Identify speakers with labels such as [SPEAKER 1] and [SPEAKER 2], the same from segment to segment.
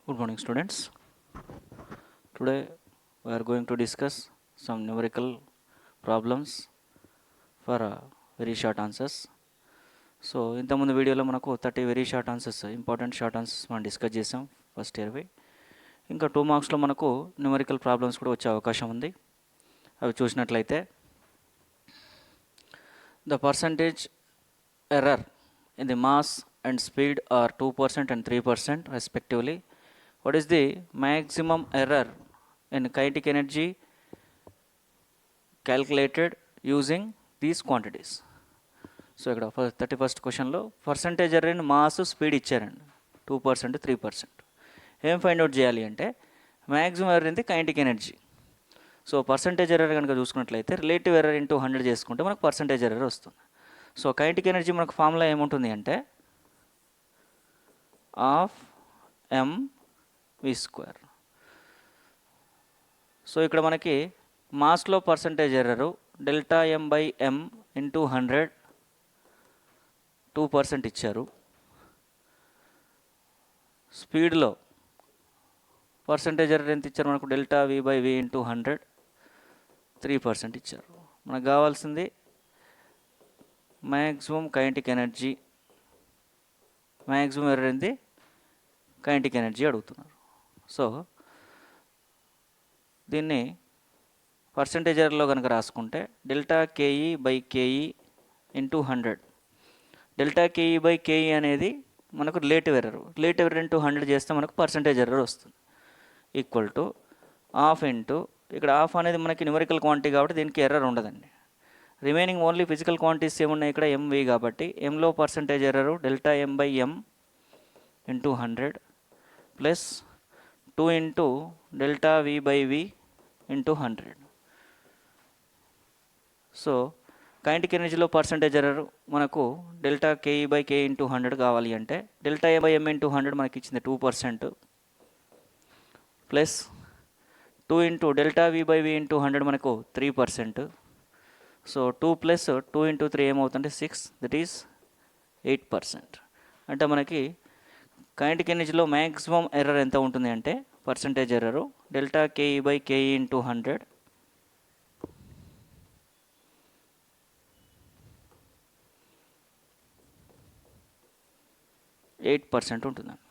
[SPEAKER 1] Good morning, students. Today we are going to discuss some numerical problems for very short answers. So ఇంతకుముందు వీడియోలో మనకు 30 very short answers important short answers మనం discuss చేసాం first ఇయర్వి. ఇంకా 2 మార్క్స్లో మనకు numerical problems కూడా వచ్చే అవకాశం ఉంది. అవి చూసినట్లయితే the percentage error in the mass and speed are 2% and 3% respectively. What is the maximum error in kinetic energy calculated using these quantities? So ఇక్కడ 31st క్వశ్చన్లో percentage error in mass speed ఇచ్చారండి 2% 3%. ఏం ఫైండ్ అవుట్ చేయాలి అంటే maximum error in the kinetic energy. So percentage error కనుక చూసుకున్నట్లయితే relative error into 100 చేసుకుంటే మనకు పర్సంటేజ్ ఎర్రర్ వస్తుంది. సో కైనెటిక్ ఎనర్జీ మనకు ఫార్ములా ఏముంటుంది అంటే of m v square. So ఇక్కడ మనకి Maslow percentage error delta m by m into 100 2% ఇచ్చారు. స్పీడ్లో పర్సంటేజ్ ఎర్రర్ ఎంత ఇచ్చారు మనకు delta v by v into 100 3% ఇచ్చారు. మనకు కావాల్సింది maximum kinetic energy, maximum error in the kinetic energy అడుగుతున్నారు. సో దీన్ని పర్సంటేజ్ ఎర్రర్లో కనుక రాసుకుంటే delta KE by KE into 100. Delta KE by KE అనేది మనకు relative error. Relative error into 100 చేస్తే మనకు పర్సంటేజ్ ఎర్రర్ వస్తుంది. ఈక్వల్ టు హాఫ్ ఇంటూ, ఇక్కడ హాఫ్ అనేది మనకి న్యూమరికల్ క్వాంటిటీ కాబట్టి దీనికి ఎర్రర్ ఉండదండి. రిమైనింగ్ ఓన్లీ ఫిజికల్ క్వాంటిటీస్ ఏమున్నాయి ఇక్కడ ఎంవి కాబట్టి ఎంలో percentage error delta M by M into 100 plus 2 into delta V by V into 100. So kinetic ఎనర్జీలో పర్సంటేజ్ ఎర్రర్ మనకు delta KE by KE into 100 కావాలి అంటే delta A by M into 100 మనకి ఇచ్చింది 2% plus 2 into delta V by V into 100 మనకు 3%. So 2 plus 2 into 3 ఏమవుతుందంటే 6, that is 8%. అంటే మనకి కైనెటిక్ ఎనర్జీలో మ్యాక్సిమం ఎర్రర్ ఎంత ఉంటుంది అంటే percentage error delta KE by KE into 100 8% ఉంటుందండి.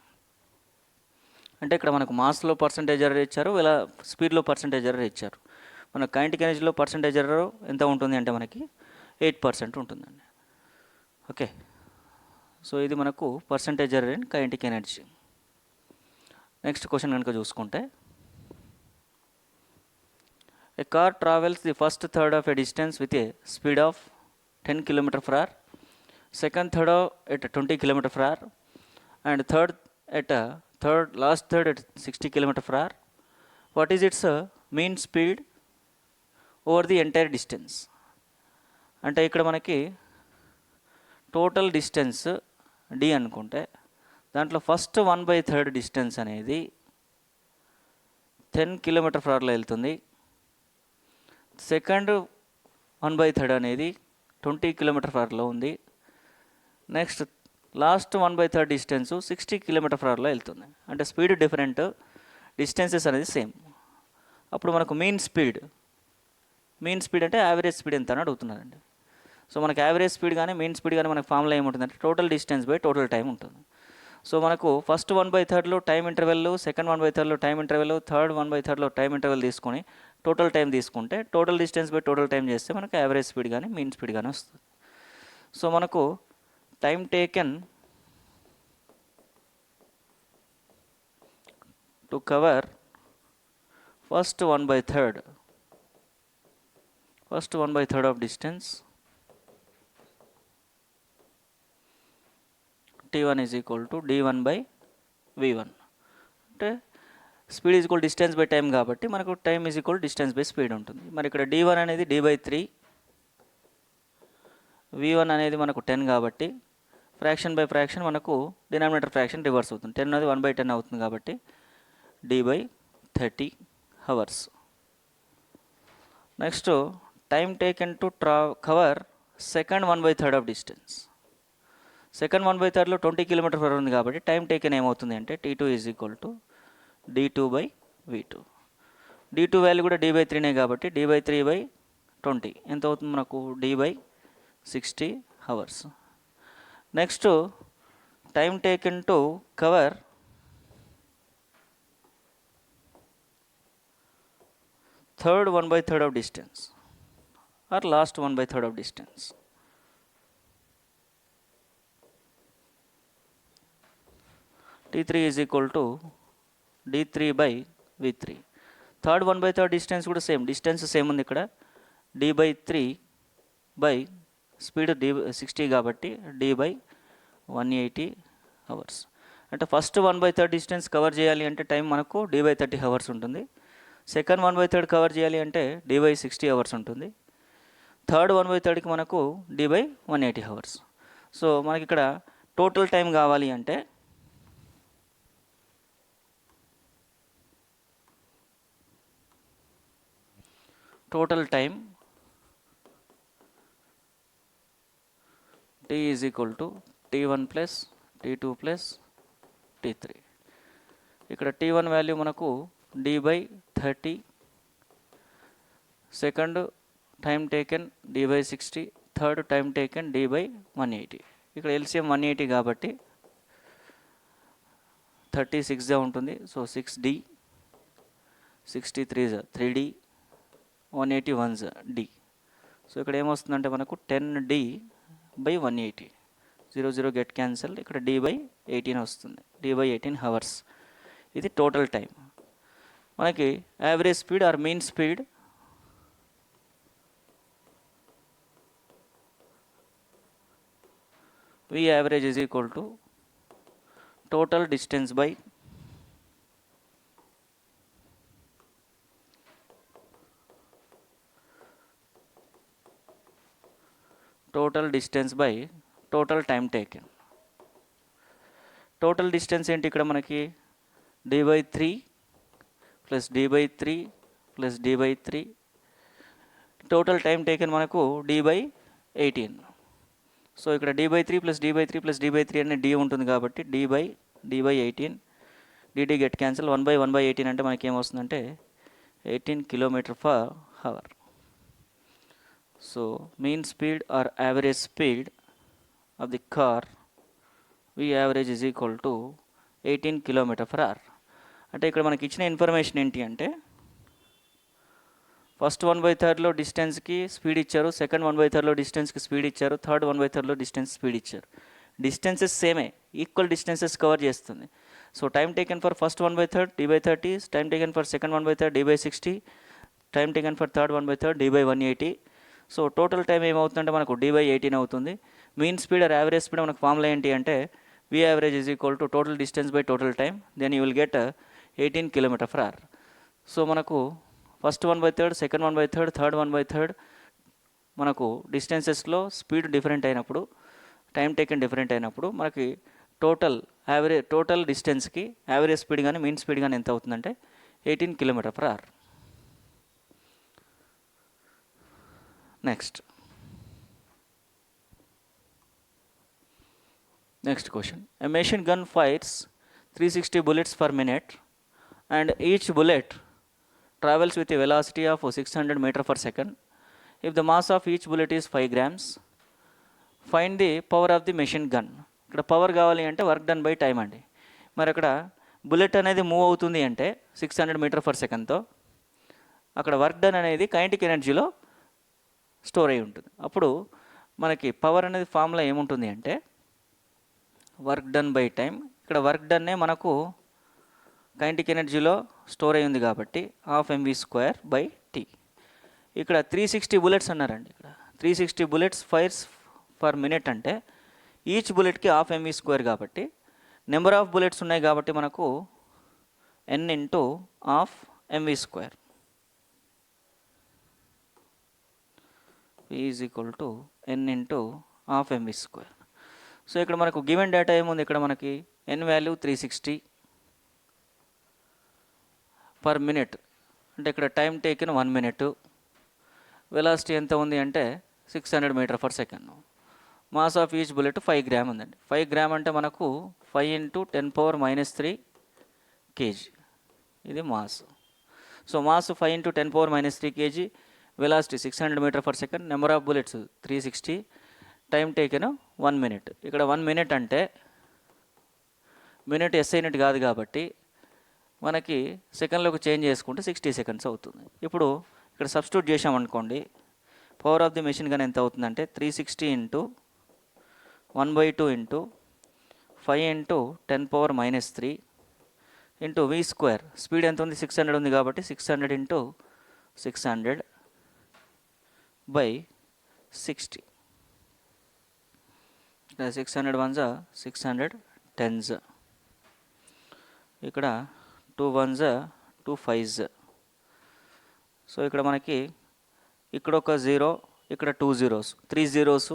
[SPEAKER 1] అంటే ఇక్కడ మనకు మాస్లో పర్సంటేజ్ ఎర్రర్ ఇచ్చారు, ఇలా స్పీడ్లో పర్సంటేజ్ ఎర్రర్ ఇచ్చారు. మన కైనెటిక్ ఎనర్జీలో పర్సంటేజ్ ఎర్రర్ ఎంత ఉంటుంది అంటే మనకి 8% ఉంటుందండి. ఓకే, సో ఇది మనకు percentage error in kinetic energy. Next question కనుక చూసుకుంటే a car travels the first third of a distance with a speed of 10 km/h, second third at 20 km/h and last third at 60 km/h. What is its mean speed over the entire distance? అంటే ఇక్కడ మనకి total distance D అనుకుంటే దాంట్లో first 1/3 distance అనేది 10 km/hలో వెళ్తుంది. Second 1/3 అనేది 20 km/hలో ఉంది. Next last 1/3 distance 60 km/hలో వెళ్తుంది. అంటే స్పీడ్ డిఫరెంట్, డిస్టెన్సెస్ అనేది సేమ్. అప్పుడు మనకు మీన్ స్పీడ్ అంటే యావరేజ్ స్పీడ్ ఎంత అని అడుగుతున్నారండి. సో మనకు యావరేజ్ స్పీడ్ కానీ మీన్ స్పీడ్ కానీ మనకు ఫార్ములా ఏముంటుందంటే total distance by total time ఉంటుంది. సో మనకు ఫస్ట్ 1/3లో టైం ఇంటర్వెల్, సెకండ్ 1/3లో టైం ఇంటర్వెల్, థర్డ్ 1/3లో టైం ఇంటర్వెల్ తీసుకొని టోటల్ టైం తీసుకుంటే total distance by total time చేస్తే మనకు యావరేజ్ స్పీడ్ కానీ మీన్ స్పీడ్ కానీ వస్తుంది. సో మనకు time taken to cover first 1/3 of distance t1 is equal to d1 by v1. అంటే speed is equal distance by time కాబట్టి మనకు time is equal distance by speed ఉంటుంది. మరి ఇక్కడ d1 అనేది d/3, v1 అనేది మనకు 10 కాబట్టి ఫ్రాక్షన్ బై ఫ్రాక్షన్ మనకు డినామినేటర్ ఫ్రాక్షన్ రివర్స్ అవుతుంది. 10 అనేది 1/10 అవుతుంది కాబట్టి d/30 hours. Next time taken to cover second 1/3 of distance. Second 1/3లో 20 km/h ఉంది కాబట్టి టైం టేకెన్ ఏమవుతుంది అంటే t2 is equal to d2/v2. d2 value కూడా d/3నే కాబట్టి d/3/20 ఎంత అవుతుంది మనకు d/60 hours. Next time taken to cover third 1/3 of distance or last 1/3 of distance. T3 is equal to d3/v3. Third 1/3 distance కూడా same, distance same ఉంది ఇక్కడ, d/3 by speed d60 కాబట్టి d/180 hours. అంటే first 1/3 distance cover చేయాలి అంటే time మనకు d/30 hours ఉంటుంది. Second 1/3 cover చేయాలి అంటే d/60 hours ఉంటుంది. థర్డ్ 1/3కి మనకు d/180 hours. సో మనకి ఇక్కడ టోటల్ టైం కావాలి అంటే total time t is equal to t1 plus t2 plus t3. ఇక్కడ t1 వాల్యూ మనకు d/30, second time taken d/60, third time taken d/180. ఇక్కడ ఎల్సిఎం 180 కాబట్టి 36గా ఉంటుంది. So 6d, 63 3d, 180 1s d. So ఇక్కడ ఏమొస్తుందంటే మనకు 10d/180, 0 గెట్ క్యాన్సల్, ఇక్కడ d/18 వస్తుంది, d/18 hours. ఇది టోటల్ టైం. మనకి average speed or mean speed v average is equal to total distance by total distance by total time taken. Total distance ఏంటి ఇక్కడ మనకి d/3 plus d/3 plus d/3, total time taken మనకు d/18. So ఇక్కడ d/3 plus d/3 plus d/3 అనే d ఉంటుంది కాబట్టి d/18, dd get cancel, 1/18 అంటే మనకి ఏమొస్తుందంటే 18 km/h. So mean speed or average speed of the car v average is equal to 18 km/h. అంటే ఇక్కడ మనకి ఇచ్చిన ఇన్ఫర్మేషన్ ఏంటి అంటే ఫస్ట్ 1/3లో డిస్టెన్స్కి స్పీడ్ ఇచ్చారు, సెకండ్ 1/3లో డిస్టెన్స్కి స్పీడ్ ఇచ్చారు, థర్డ్ 1/3లో డిస్టెన్స్ స్పీడ్ ఇచ్చారు. డిస్టెన్సెస్ సేమే, ఈక్వల్ డిస్టెన్సెస్ కవర్ చేస్తుంది. So time taken for first 1/3 d/30, time taken for second 1/3 d/60, time taken for third 1/3 d/180. So total time ఏమవుతుందంటే మనకు d/18 అవుతుంది. Mean speed or average speed మనకు formula ఏంటి అంటే v average is equal to total distance by total time, then you will get 18 km/h. So మనకు first 1/3, second 1/3, third 1/3 మనకు డిస్టెన్సెస్లో speed different అయినప్పుడు, time taken different అయినప్పుడు మనకి total డిస్టెన్స్కి average speed కానీ mean speed కానీ ఎంత అవుతుందంటే 18 km/h. Next question. A machine gun fires 360 bullets per minute and each bullet travels with a velocity of 600 meters per second. If the mass of each bullet is 5 grams, find the power of the machine gun. ఇక్కడ power కావాలి అంటే work done by time అండి. మరి అక్కడ bullet అనేది move అవుతుంది అంటే 600 metre per సెకండ్తో, అక్కడ వర్క్ డన్ అనేది కైనెటిక్ ఎనర్జీలో స్టోర్ అయి ఉంటుంది. అప్పుడు మనకి పవర్ అనేది ఫార్ములా ఏముంటుంది అంటే వర్క్ డన్ బై టైం. ఇక్కడ వర్క్ డన్నే మనకు కైనెటిక్ ఎనర్జీలో స్టోర్ అయి ఉంది కాబట్టి ½ mv²/t. ఇక్కడ 360 బుల్లెట్స్ అన్నారండి. ఇక్కడ 360 బుల్లెట్స్ ఫైర్స్ పర్ మినిట్ అంటే ఈచ్ బుల్లెట్కి ½ mv² కాబట్టి నెంబర్ ఆఫ్ బుల్లెట్స్ ఉన్నాయి కాబట్టి మనకు n × ½ mv². v is equal to n × ½ mv². So ఇక్కడ మనకు గివెన్ డేటా ఏముంది, ఇక్కడ మనకి n వాల్యూ 360 పర్ మినిట్ అంటే ఇక్కడ టైం టేకెన్ 1 minute, వెలాసిటీ ఎంత ఉంది అంటే 600 metre per second, mass of each bullet 5 gram ఉందండి. 5 గ్రామ్ అంటే మనకు 5 × 10⁻³ kg. ఇది mass. So mass 5 × 10⁻³ kg, velocity 600 m/s, number of bullets 360, time taken 1 minute. ఇక్కడ 1 minute అంటే మినిట్ SI యూనిట్ కాదు కాబట్టి మనకి సెకండ్లోకి చేంజ్ చేసుకుంటే 60 seconds అవుతుంది. ఇప్పుడు ఇక్కడ సబ్స్టిట్యూట్ చేసామనుకోండి, పవర్ ఆఫ్ ది మెషిన్ కానీ ఎంత అవుతుందంటే 360 × 1/2 × 5 × 10⁻³ ఇంటూ v². స్పీడ్ ఎంత ఉంది? 600 ఉంది కాబట్టి 600 × 600 / 60. 600 1s 600 10s. ఇక్కడ 2 1s 2 5s. సో ఇక్కడ మనకి ఇక్కడ ఒక 0, ఇక్కడ 2 zeros, 3 zeros,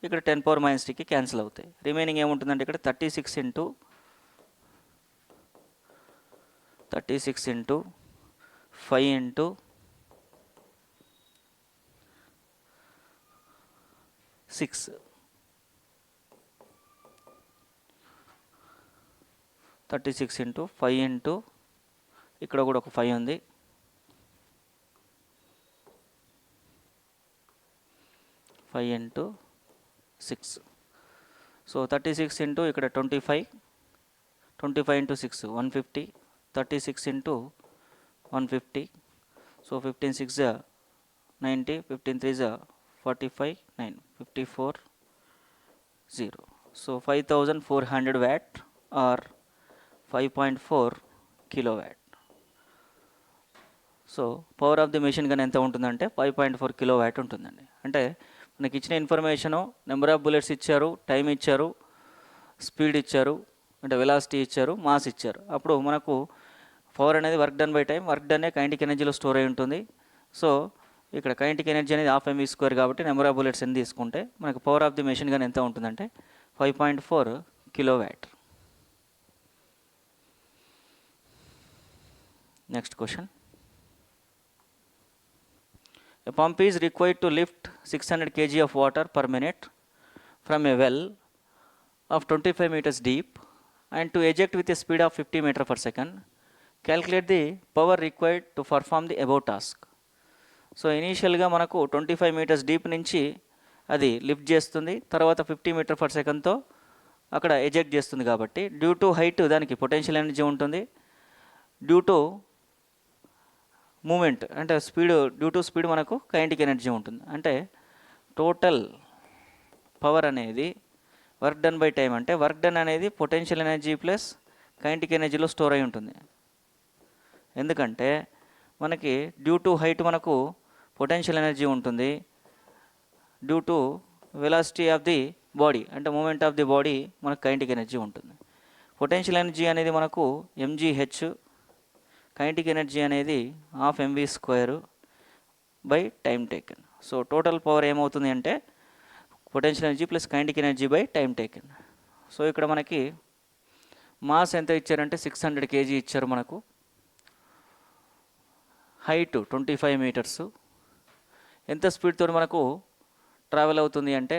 [SPEAKER 1] ఇక్కడ 10⁻³ క్యాన్సిల్ అవుతాయి. రిమైనింగ్ ఏముంటుందంటే ఇక్కడ 36 × 5 × 6. 36 × 5 ఇక్కడ కూడా ఒక 5 ఉంది. 5 × 6. సో 36 ఇక్కడ 25, 25 × 6 150, 36 × 150. So 15 6 90, 15 3 45, 9 54 0. So 5400 watt or 5.4 kilowatt. So power of the machine కానీ ఎంత ఉంటుందంటే 5.4 kilowatt ఉంటుందండి. అంటే మనకి ఇచ్చిన ఇన్ఫర్మేషను, నెంబర్ ఆఫ్ బుల్లెట్స్ ఇచ్చారు, టైం ఇచ్చారు, స్పీడ్ ఇచ్చారు, అంటే వెలాసిటీ ఇచ్చారు, మాస్ ఇచ్చారు. అప్పుడు మనకు పవర్ అనేది work done by time, work done kinetic ఎనర్జీలో స్టోర్ అయి ఉంటుంది. సో ఇక్కడ కైనెటిక్ ఎనర్జీ అనేది 1/2 mv² కాబట్టి నెంబర్ ఆఫ్ బుల్లెట్స్ ఎన్ని తీసుకుంటే మనకు పవర్ ఆఫ్ ది మెషిన్ కానీ ఎంత ఉంటుందంటే 5.4 kilowatt. Next question. A pump is required to lift 600 kg of water per minute from a well of 25 meters deep and to eject with a speed of 50 m/s. Calculate the power required to perform the above task. So ఇనీషియల్గా మనకు 25 meters deep నుంచి అది lift చేస్తుంది, తర్వాత 50 m/s అక్కడ eject చేస్తుంది. కాబట్టి due to height దానికి పొటెన్షియల్ ఎనర్జీ ఉంటుంది, డ్యూ టు మూమెంట్ అంటే డ్యూ టు స్పీడ్ మనకు కైనెటిక్ ఎనర్జీ ఉంటుంది. అంటే టోటల్ పవర్ అనేది వర్క్ డన్ బై టైం, అంటే వర్క్ డన్ అనేది పొటెన్షియల్ ఎనర్జీ ప్లస్ కైనెటిక్ ఎనర్జీలో స్టోర్ అయి ఉంటుంది. ఎందుకంటే మనకి డ్యూ టు హైట్ మనకు పొటెన్షియల్ ఎనర్జీ ఉంటుంది, due to velocity of the body అంటే మూమెంట్ ఆఫ్ ది బాడీ మనకు కైనెటిక్ ఎనర్జీ ఉంటుంది. పొటెన్షియల్ ఎనర్జీ అనేది మనకు mgh, కైనెటిక్ ఎనర్జీ అనేది 1/2 mv² by time taken. So total power ఏమవుతుంది అంటే potential energy plus kinetic energy by time taken. So ఇక్కడ మనకి మాస్ ఎంత ఇచ్చారంటే 600 kg ఇచ్చారు. మనకు హైట్ 25 meters. ఎంత స్పీడ్తో మనకు ట్రావెల్ అవుతుంది అంటే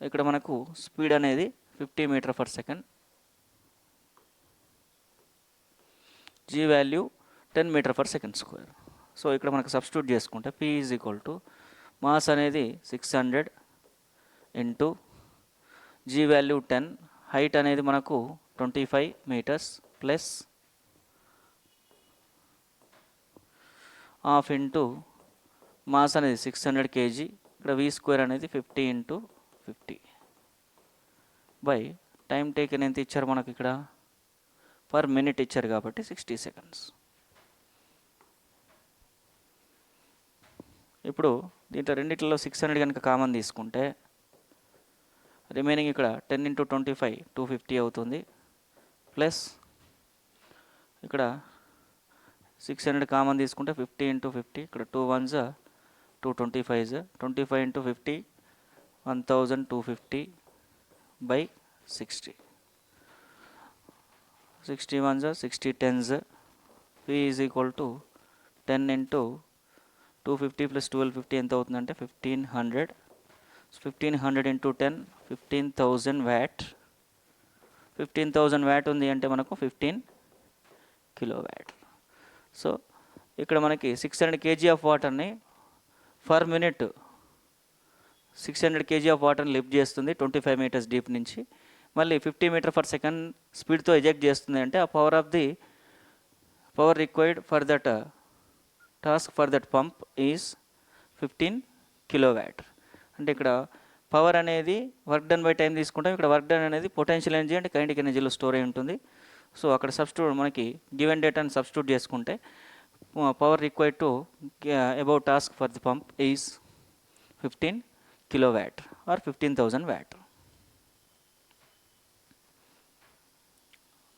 [SPEAKER 1] ఇక్కడ మనకు స్పీడ్ అనేది 50 m/s, g value 10 m/s². So ఇక్కడ మనకు సబ్స్టిట్యూట్ చేసుకుంటే P = మాస్ అనేది 600 ఇంటూ g వాల్యూ 10, హైట్ అనేది మనకు 25 meters ప్లస్ 1/2 ఇంటూ మాస్ అనేది 600 kg, ఇక్కడ v² అనేది 50 × 50 బై టైం టేకెన్ ఎంత ఇచ్చారు మనకు ఇక్కడ పర్ మినిట్ ఇచ్చారు కాబట్టి 60 seconds. ఇప్పుడు దీంట్లో రెండిట్లో 600 కనుక కామన్ తీసుకుంటే రిమైనింగ్ ఇక్కడ 10 × 25 250 అవుతుంది, ప్లస్ ఇక్కడ 600 కామన్ తీసుకుంటే 50 × 50, ఇక్కడ 2 1s 2 25s, 25 × 50 1250 by 60. 60 1s 60 10s. P = 10 × 250 plus 1250 ఎంత అవుతుందంటే 1500. 1500 × 10 15,000 watt. 15,000 watt ఉంది అంటే మనకు 15 కిలోవాట్. సో ఇక్కడ మనకి 600 kg ఆఫ్ వాటర్ని పర్ మినిట్ 600 kg ఆఫ్ వాటర్ని లిఫ్ట్ చేస్తుంది 25 meters డీప్ నుంచి. మళ్ళీ 50 meters/s స్పీడ్తో ఎజెక్ట్ చేస్తుంది. అంటే ఆ power required for that task for that pump is 15 kilowatt. అంటే ఇక్కడ పవర్ అనేది వర్క్ డన్ బై టైం తీసుకుంటాం. ఇక్కడ వర్క్ డన్ అనేది పొటెన్షియల్ ఎనర్జీ అంటే కైనెటిక్ ఎనర్జీలో స్టోర్ అయి ఉంటుంది. సో అక్కడ సబ్స్టిట్యూట్ మనకి గివెన్ డేటాని సబ్స్టిట్యూట్ చేసుకుంటే power required to about task for the pump is 15 kilowatt or 15,000 watt.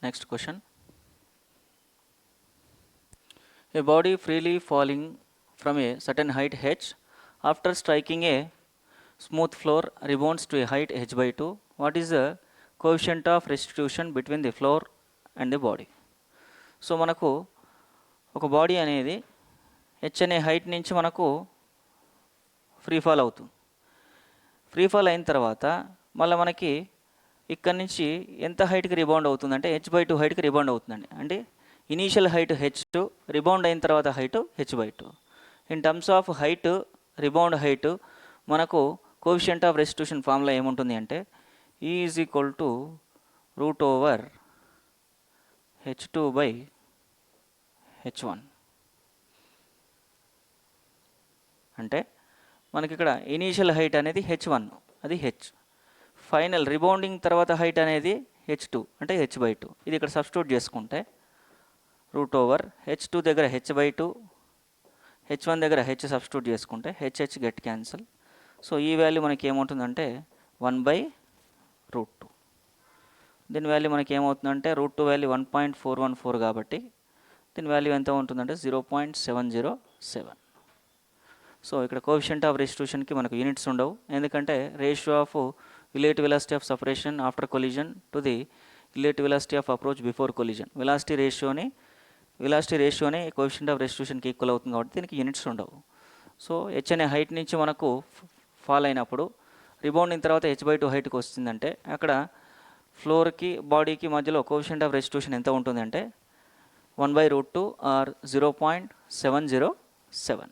[SPEAKER 1] Next question. A body freely falling from a certain height h after striking a smooth floor rebounds to a height h by 2. What is the coefficient of restitution between the floor and the body? So మనకు ఒక body అనేది H అనే height నుంచి మనకు free fall అవుతుంది. Free fall అయిన తర్వాత మళ్ళీ మనకి ఇక్కడ నుంచి ఎంత హైట్కి రిబౌండ్ అవుతుందంటే h/2 హైట్కి రిబౌండ్ అవుతుందండి. అంటే ఇనీషియల్ హైట్ h2, రిబౌండ్ అయిన తర్వాత height h/2. In terms of height, rebound height మనకు కోఎఫిషియంట్ ఆఫ్ రెస్టిట్యూషన్ ఫార్ములా ఏముంటుంది అంటే E is equal to √h2/h1. అంటే మనకి ఇక్కడ ఇనీషియల్ హైట్ అనేది h1, అది h. ఫైనల్ రిబౌండింగ్ తర్వాత హైట్ అనేది h2 అంటే h/2. ఇది ఇక్కడ సబ్స్టిట్యూట్ చేసుకుంటే √h2 దగ్గర h/2, h1 దగ్గర h సబ్స్టిట్యూట్ చేసుకుంటే h గెట్ క్యాన్సిల్. సో ఈ వాల్యూ మనకి ఏమవుతుందంటే 1/√2. దీని వాల్యూ మనకి ఏమవుతుందంటే √2 వాల్యూ 1.414 కాబట్టి దీని వాల్యూ ఎంత ఉంటుందంటే 0.707. సో ఇక్కడ కోఎఫిషియంట్ ఆఫ్ రెస్టిట్యూషన్కి మనకు యూనిట్స్ ఉండవు, ఎందుకంటే ratio of relative velocity of separation after collision to the relative velocity of approach before collision velocity రేషియోని కోఎఫిషియంట్ ఆఫ్ రెస్టిట్యూషన్కి ఈక్వల్ అవుతుంది కాబట్టి దీనికి యూనిట్స్ ఉండవు. సో హెచ్ అనే హైట్ నుంచి మనకు ఫాల్ అయినప్పుడు రిబౌండింగ్ తర్వాత h/2 హైట్కి వస్తుందంటే అక్కడ ఫ్లోర్కి బాడీకి మధ్యలో కోఎఫిషియంట్ ఆఫ్ రెస్టిట్యూషన్ ఎంత ఉంటుంది అంటే 1/√2 are 0.707.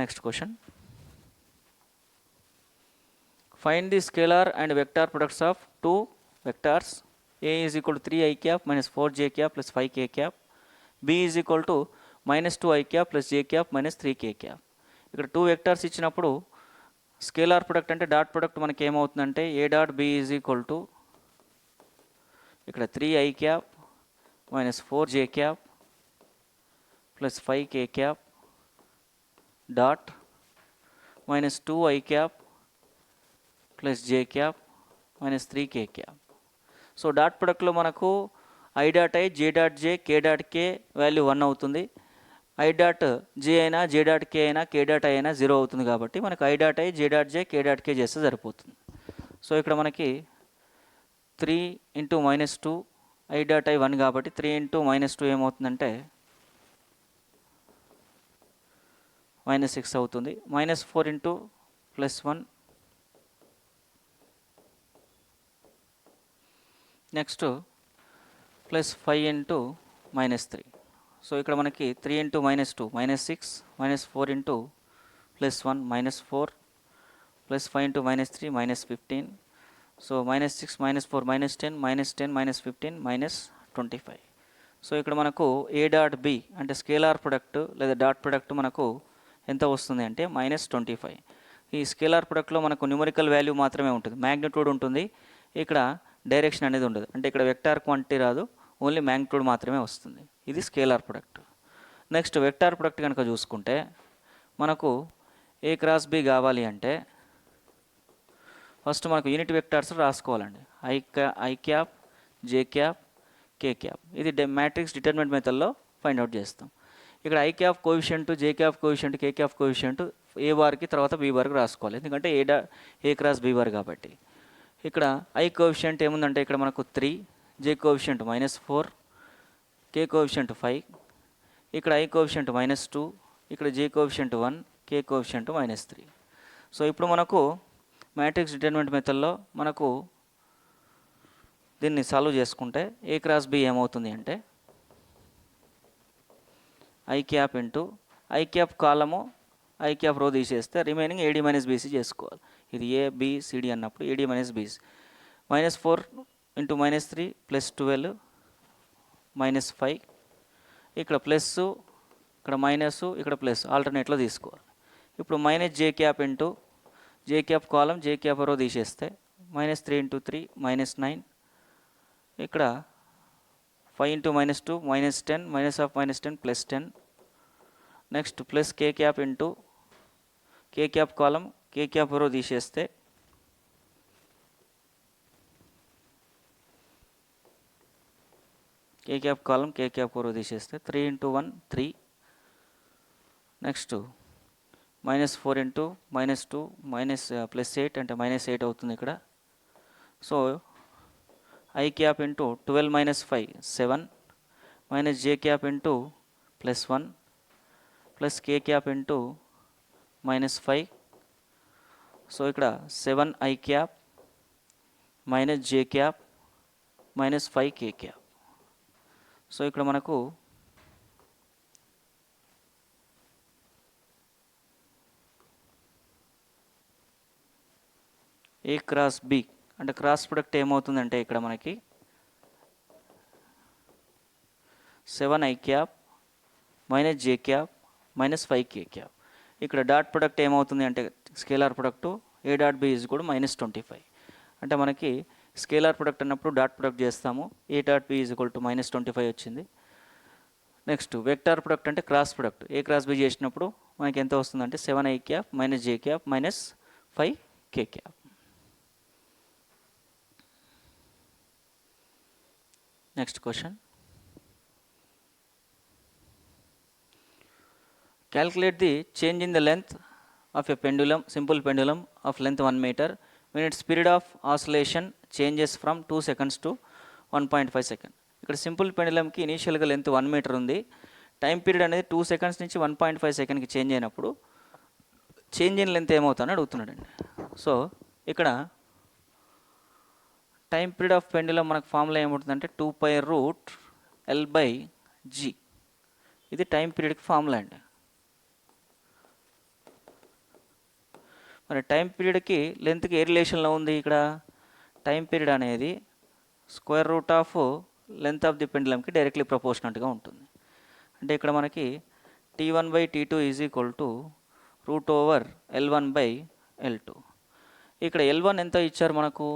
[SPEAKER 1] Next question. Find the scalar and vector products of two vectors. A is equal to 3i cap minus 4j cap plus 5k cap. B is equal to minus 2i cap plus j cap minus 3k cap. ఇక్కడ 2 vectors ఇచ్చినప్పుడు scalar product అంటే dot product మనకి ఏమవుతుందంటే a dot b is equal to ఇక్కడ 3i cap minus 4j cap plus 5k cap dot minus 2i cap plus j cap minus 3k cap. So dot ప్రొడక్ట్లో మనకు i dot i, j dot j, k dot k value 1 అవుతుంది. i dot j అయినా, j dot k అయినా, k dot i అయినా 0 అవుతుంది కాబట్టి మనకు i dot i, j dot j, k dot k చేస్తే సరిపోతుంది. సో ఇక్కడ మనకి 3 × -2 i డాట్ i 1 కాబట్టి 3 × -2 ఏమవుతుందంటే -6 అవుతుంది. -4 × +1 నెక్స్ట్ +5 × -3. సో ఇక్కడ మనకి 3 × -2 -6, -4 × +1 -4, +5 × -3 -15. సో -6 -4 -10 -10 -15 -25. సో ఇక్కడ మనకు a డాట్ b అంటే స్కేలార్ ప్రొడక్ట్ లేదా డాట్ ప్రొడక్ట్ మనకు ఎంత వస్తుంది అంటే -25. ఈ స్కేలార్ ప్రొడక్ట్లో మనకు న్యూమరికల్ వాల్యూ మాత్రమే ఉంటుంది, మ్యాగ్నిట్యూడ్ ఉంటుంది, ఇక్కడ డైరెక్షన్ అనేది ఉండదు. అంటే ఇక్కడ వెక్టార్ క్వాంటిటీ రాదు, ఓన్లీ మ్యాగ్నిట్యూడ్ మాత్రమే వస్తుంది. ఇది scalar product. Next vector product కనుక చూసుకుంటే మనకు a క్రాస్ b కావాలి అంటే ఫస్ట్ మనకు యూనిట్ వెక్టార్స్ రాసుకోవాలండి. i cap, j cap, k cap. ఇది మ్యాట్రిక్స్ డిటర్మినెంట్ మెథడ్లో ఫైండ్ అవుట్ చేస్తాం. ఇక్కడ i cap coefficient, j cap coefficient, k cap coefficient a బార్కి తర్వాత b బార్కి రాసుకోవాలి, ఎందుకంటే a క్రాస్ b బార్ కాబట్టి. ఇక్కడ i కోఎఫిషియంట్ ఏముందంటే ఇక్కడ మనకు 3, j కోఎఫిషియంట్ -4, k కోఎఫిషియంట్ 5, ఇక్కడ i కోఎఫిషియంట్ -2, ఇక్కడ j coefficient 1, k coefficient -3. So ఇప్పుడు మనకు మ్యాట్రిక్స్ డిటర్మినెంట్ మెథడ్లో మనకు దీన్ని సాల్వ్ చేసుకుంటే ఏ క్రాస్ బి ఏమవుతుంది అంటే I cap into I cap కాలము ఐ క్యాప్ రో తీసేస్తే రిమైనింగ్ ఏడి మైనస్ బీసీ చేసుకోవాలి. ఇది ఏ బిసిడి అన్నప్పుడు ఏడి మైనస్ బీసీ -4 ఇంటూ -3 +12 -5 ఇక్కడ ప్లస్ ఇక్కడ మైనస్ ఇక్కడ ప్లస్ ఆల్టర్నేట్లో తీసుకోవాలి. ఇప్పుడు minus j cap into j cap column j cap row తీసేస్తే -3 ఇంటూ 3 -9 ఇక్కడ 5 ఇంటూ -2 -10 -10 +10 నెక్స్ట్ ప్లస్ కే cap into k cap column k cap row తీసేస్తే కే cap column k cap row తీసేస్తే 3 ఇంటూ 1 3 నెక్స్ట్ -4 ఇంటూ -2 +8 అంటే -8 అవుతుంది ఇక్కడ. So I cap into 12 - 5 7 J cap into +1 plus K cap into -5. So ఇక్కడ 7 I cap J cap -5 K cap. So ఇక్కడ మనకు A cross B అంటే cross product ఏమవుతుందంటే ఇక్కడ మనకి 7 I cap J cap -5 K cap. ఇక్కడ డాట్ ప్రొడక్ట్ ఏమవుతుంది అంటే scalar product A dot B is కూడా -25. అంటే మనకి స్కేలార్ ప్రొడక్ట్ అన్నప్పుడు డాట్ ప్రొడక్ట్ చేస్తాము. A dot B is equal to -25 వచ్చింది. నెక్స్ట్ వెక్టార్ ప్రొడక్ట్ అంటే cross product a cross b చేసినప్పుడు మనకి ఎంత వస్తుందంటే 7 I cap J cap -5 K cap. Next question, calculate the change in the length of a pendulum, simple pendulum of length 1 meter when its period of oscillation changes from 2 seconds to 1.5 seconds. ఇక్కడ simple పెండులంకి ఇనీషియల్గా length 1 metre ఉంది. Time period అనేది 2 seconds నుంచి 1.5 సెకండ్కి change అయినప్పుడు change in length ఏమవుతుందని అడుగుతున్నాడండి. So ఇక్కడ టైం పీరియడ్ ఆఫ్ పెండులం మనకు ఫార్ములా ఏమవుతుందంటే 2π√L/g. ఇది టైం పీరియడ్కి ఫార్ములా అండి. మరి టైం పీరియడ్కి లెంత్కి ఏ రిలేషన్లో ఉంది? ఇక్కడ టైం పీరియడ్ అనేది square root of length of the పెండులంకి డైరెక్ట్లీ ప్రపోర్షనట్గా ఉంటుంది. అంటే ఇక్కడ మనకి T1/T2 is equal to √L1/L2. ఇక్కడ L1 ఎంత ఇచ్చారు మనకు?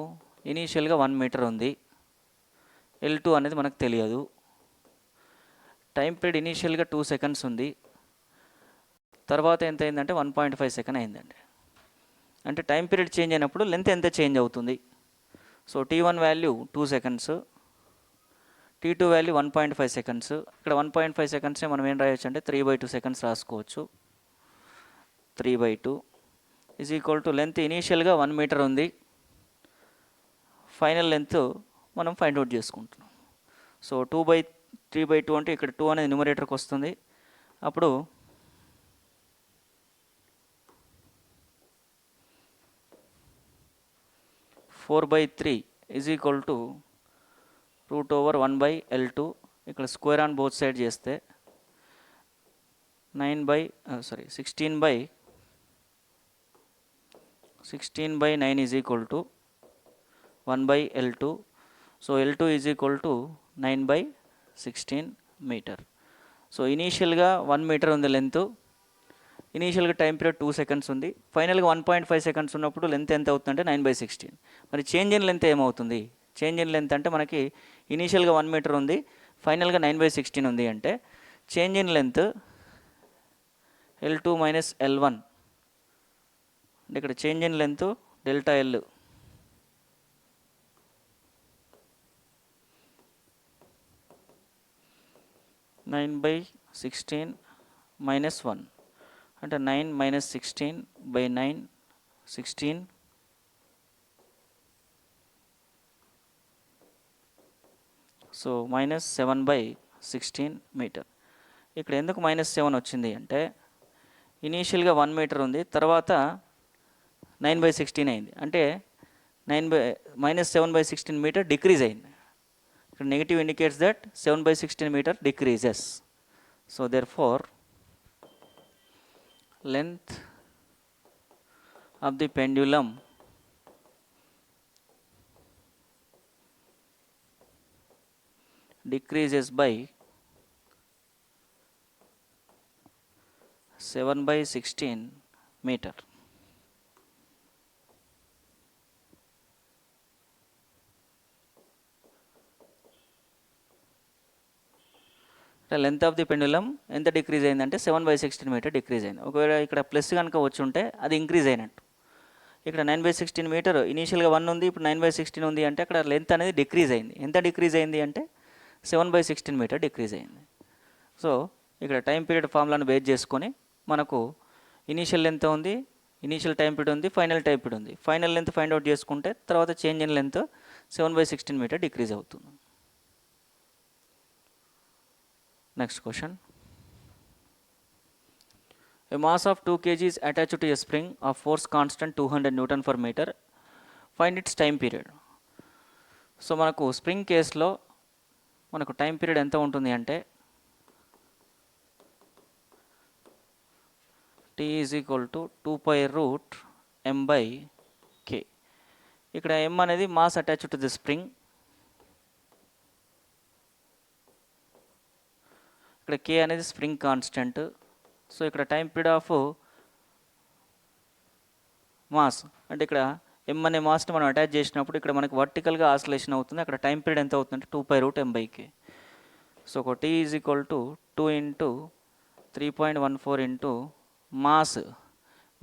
[SPEAKER 1] ఇనీషియల్గా 1 మీటర్ ఉంది. L2 అనేది మనకు తెలియదు. టైం పీరియడ్ ఇనీషియల్గా 2 సెకండ్స్ ఉంది. తర్వాత ఎంత అయిందంటే 1.5 సెకండ్ అయిందండి. అంటే టైం పీరియడ్ చేంజ్ అయినప్పుడు లెంత్ ఎంత చేంజ్ అవుతుంది? So T1 value 2 seconds, T2 value 1.5 seconds. ఇక్కడ 1.5 సెకండ్స్ని మనం ఏం రాయొచ్చు అంటే 3/2 సెకండ్స్ రాసుకోవచ్చు. 3/2 ఈజ్ ఈక్వల్ టు లెంత్ ఇనీషియల్గా 1 మీటర్ ఉంది. ఫైనల్ లెంత్ మనం ఫైండ్ అవుట్ చేసుకుంటున్నాం. సో 3/2 అంటే ఇక్కడ 2 అనేది న్యూమరేటర్కి వస్తుంది. అప్పుడు 4/3 ఈజ్ ఈక్వల్ టు √1/L2. ఇక్కడ స్క్వేర్ ఆన్ బోత్ సైడ్ చేస్తే 16/9 is equal to 1/L2. So L2 is equal to 9/16 metre. So ఇనీషియల్గా 1 మీటర్ ఉంది లెంత్. ఇనీషియల్గా టైం పీరియడ్ 2 సెకండ్స్ ఉంది. ఫైనల్గా 1.5 సెకండ్స్ ఉన్నప్పుడు లెంత్ ఎంత అవుతుందంటే 9/16. మరి చేంజ్ ఇన్ లెంత్ ఏమవుతుంది? చేంజ్ ఇన్ లెంత్ అంటే మనకి ఇనీషియల్గా 1 మీటర్ ఉంది, ఫైనల్గా 9/16 ఉంది. అంటే change in length L2 - L1. అంటే ఇక్కడ చేంజ్ ఇన్ లెంత్ ΔL. (9/16 - 1) అంటే 9 - 16/9 16. So -7/16 metre. ఇక్కడ ఎందుకు -7 వచ్చింది అంటే ఇనీషియల్గా 1 మీటర్ ఉంది, తర్వాత 9/16 అయింది. అంటే -7/16 మీటర్ డిక్రీజ్ అయింది. negative indicates that 7/16 meter decreases. So therefore length of the pendulum decreases by 7/16 meter. Length of the pendulum ఎంత డిక్రీజ్ అయిందంటే 7/16 మీటర్ డిక్రీజ్ అయింది. ఒకవేళ ఇక్కడ ప్లస్ కనుక వచ్చి ఉంటే అది ఇంక్రీజ్ అయినట్టు. ఇక్కడ 9/16 మీటర్ ఇనీషియల్గా 1 ఉంది, ఇప్పుడు 9/16 ఉంది అంటే అక్కడ లెంత్ అనేది డిక్రీజ్ అయింది. ఎంత డిక్రీజ్ అయింది అంటే 7/16 మీటర్ డిక్రీజ్ అయింది. సో ఇక్కడ టైం పీరియడ్ ఫార్ములాను బేస్ చేసుకొని మనకు ఇనీషియల్ లెంత్ ఉంది, ఇనీషియల్ టైం పీరియడ్ ఉంది, ఫైనల్ టైం పీరియడ్ ఉంది. ఫైనల్ లెంత్ ఫైండ్ అవుట్ చేసుకుంటే తర్వాత change in length 7/16 metre decrease అవుతుంది. Next question. A mass of 2 kg is attached to a spring of force constant 200 Newton per meter. Find its time period. So మనకు spring కేసులో మనకు time period ఎంత ఉంటుంది అంటే T is equal to 2 pi root m by k. ఇక్కడ m అనేది mass attached to the spring, ఇక్కడ k అనేది స్ప్రింగ్ కాన్స్టెంట్. సో ఇక్కడ టైం పీరియడ్ ఆఫ్ మాస్ అంటే ఇక్కడ m అనే మాస్ని మనం అటాచ్ చేసినప్పుడు ఇక్కడ మనకి వర్టికల్గా ఆసిలేషన్ అవుతుంది. అక్కడ టైం పీరియడ్ ఎంత అవుతుందంటే 2 pi root m by k. So ఒక T is equal to 2 into 3.14 into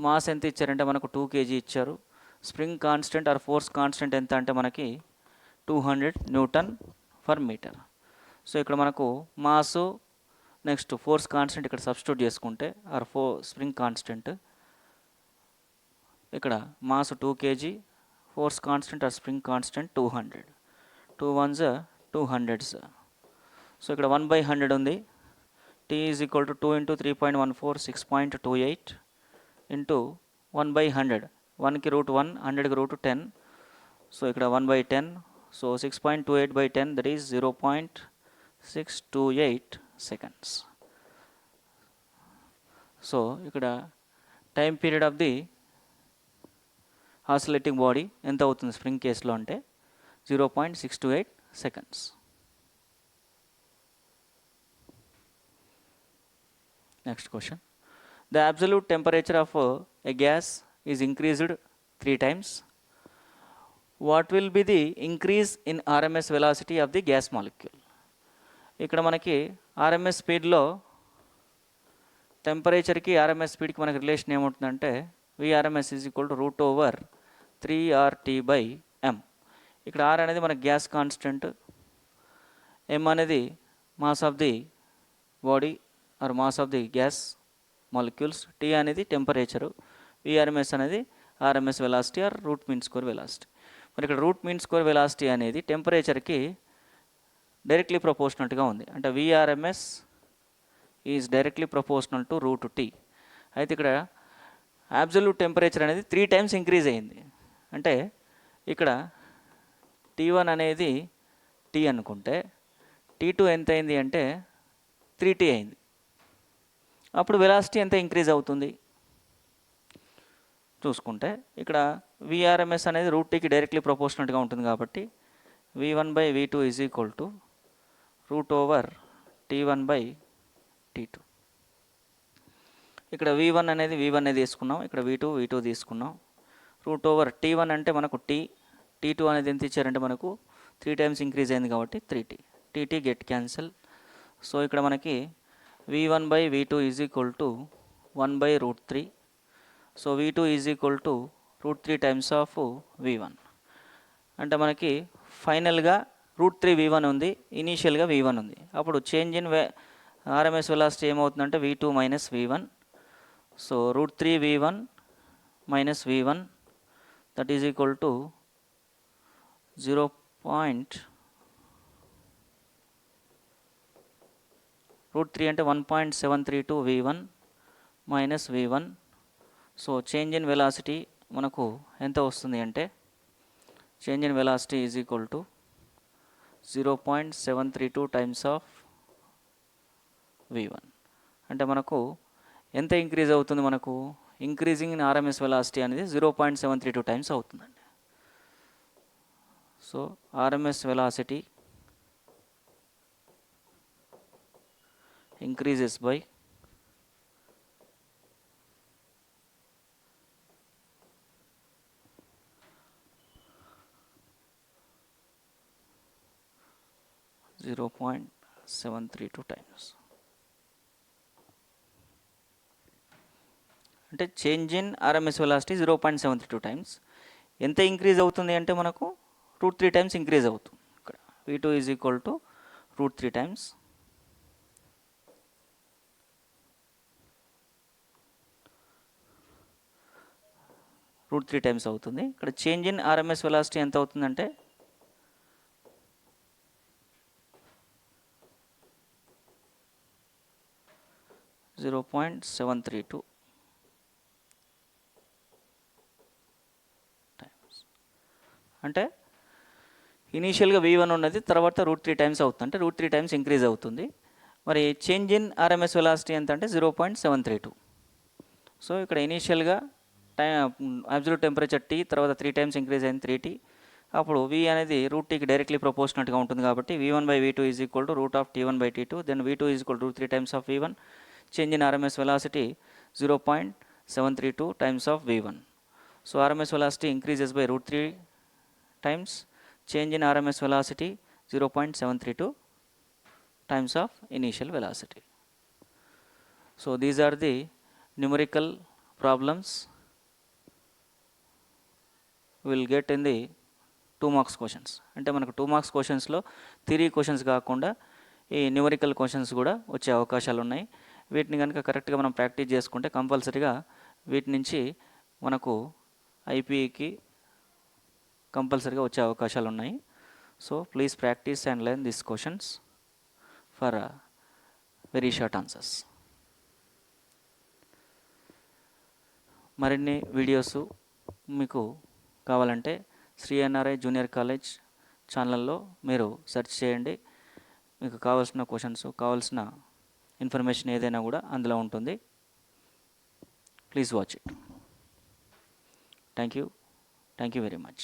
[SPEAKER 1] mass ఎంత ఇచ్చారంటే మనకు 2 kg ఇచ్చారు. Spring constant or force constant ఎంత అంటే మనకి 200 Newton per meter. సో ఇక్కడ మనకు మాసు నెక్స్ట్ ఫోర్స్ కాన్స్టెంట్ ఇక్కడ సబ్స్టిట్యూట్ చేసుకుంటే ఆర్ స్ప్రింగ్ కాన్స్టెంట్, ఇక్కడ mass 2 kg, force constant or spring constant 200, 2 ones 200s. సో ఇక్కడ 1/100 ఉంది. T is equal to 2 into 3.14 6.28 into 1/100, 1కి √1, 100కి √10. సో ఇక్కడ 1/10. So 6.28/10 that is 0.628 seconds. So ఇక్కడ time period of the oscillating body ఎంత అవుతుంది స్ప్రింగ్ కేసులో అంటే 0.628 seconds. Next question. The absolute temperature of a gas is increased 3 times. What will be the increase in RMS velocity of the gas molecule? ఇక్కడ మనకి RMS స్పీడ్లో టెంపరేచర్కి RMS స్పీడ్కి మనకి relation ఏముంటుందంటే VRMS is equal to √3RT/m. ఇక్కడ are అనేది మనకి gas constant, M అనేది mass of the body or mass of the gas molecules, T అనేది టెంపరేచరు, విఆర్ఎంఎస్ అనేది RMS velocity or root mean square velocity. మరి ఇక్కడ రూట్ మీన్ స్క్వేర్ వెలాసిటీ అనేది టెంపరేచర్కి directly ప్రపోర్షనల్గా ఉంది. అంటే VRMS is directly proportional to √T. అయితే ఇక్కడ absolute temperature అనేది 3 times ఇంక్రీజ్ అయింది. అంటే ఇక్కడ T1 అనేది T అనుకుంటే T2 ఎంత అయింది అంటే 3T అయింది. అప్పుడు వెలాసిటీ ఎంత ఇంక్రీజ్ అవుతుంది చూసుకుంటే ఇక్కడ విఆర్ఎంఎస్ అనేది √Tకి డైరెక్ట్లీ ప్రపోర్షనల్గా ఉంటుంది కాబట్టి V1/V2 is equal to √T1/T2. ఇక్కడ V1 అనేది V1 తీసుకున్నాం, ఇక్కడ V2 తీసుకున్నాం. √T1 అంటే మనకు T2 అనేది ఎంత ఇచ్చారంటే మనకు 3 times ఇంక్రీజ్ అయింది కాబట్టి 3T. TT get cancel. So ఇక్కడ మనకి V1/V2 is equal to 1/√3. So V2 is equal to √3 times of V1. అంటే మనకి ఫైనల్గా √3V1 ఉంది, ఇనీషియల్గా V1 ఉంది. అప్పుడు చేంజ్ ఇన్ ఆర్ఎంఎస్ వెలాసిటీ ఏమవుతుందంటే V2 minus V1. So √3V1 minus V1 that is equal to 0.√3 అంటే 1.732 V1 minus V1. So change in velocity మనకు ఎంత వస్తుంది అంటే change in velocity is equal to 0.732 times of v1. అంటే మనకు ఎంత increase అవుతుంది, మనకు ఇంక్రీజింగ్ ఇన్ ఆర్ఎంఎస్ వెలాసిటీ అనేది 0.732 టైమ్స్ అవుతుందండి. So RMS velocity increases by 0.732 times. అంటే change in RMS velocity 0.732 times. ఎంత ఇంక్రీజ్ అవుతుంది అంటే మనకు √3 టైమ్స్ ఇంక్రీజ్ అవుతుంది. ఇక్కడ v2 is equal to √3 times √3 times అవుతుంది. ఇక్కడ చేంజ్ ఇన్ ఆర్ఎంఎస్ వెలాసిటీ ఎంత అవుతుందంటే 0.732 టైమ్స్. అంటే ఇనీషియల్గా v1 ఉన్నది, తర్వాత √3 టైమ్స్ అవుతుంది, అంటే √3 టైమ్స్ ఇంక్రీజ్ అవుతుంది. మరి చేంజ్ ఇన్ ఆర్ఎంఎస్ వెలాసిటీ ఎంత అంటే 0.732. సో ఇక్కడ ఇనీషియల్గా అబ్సల్యూట్ టెంపరేచర్ T, తర్వాత 3 టైమ్స్ ఇంక్రీజ్ అయింది 3T. అప్పుడు v అనేది √Tకి డైరెక్ట్లీ ప్రపోర్షనట్గా ఉంటుంది కాబట్టి v1/v2 is equal to √T1/T2. Then v2 is equal to √3 times of v1. Change in RMS velocity 0.732 times of v1. So RMS velocity increases by √3 times change in RMS velocity 0.732 times of initial velocity. So these are the numerical problems we will get in the 2 marks questions. అంటే మనకు 2 marks questions లో theory questions కాకుండా ఈ numerical questions కూడా వచ్చే అవకాశాలు ఉన్నాయి. వీటిని కనుక కరెక్ట్గా మనం ప్రాక్టీస్ చేసుకుంటే కంపల్సరీగా వీటి నుంచి మనకు ఐపీఈకి కంపల్సరీగా వచ్చే అవకాశాలు ఉన్నాయి. So please practice and learn these questions for very short answers. మరిన్ని వీడియోస్ మీకు కావాలంటే శ్రీ ఎన్ఆర్ఐ జూనియర్ కాలేజ్ ఛానల్లో మీరు సెర్చ్ చేయండి. మీకు కావాల్సిన క్వశ్చన్స్, కావాల్సిన ఇన్ఫర్మేషన్ ఏదైనా కూడా అందులో ఉంటుంది. Please watch it. Thank you very much.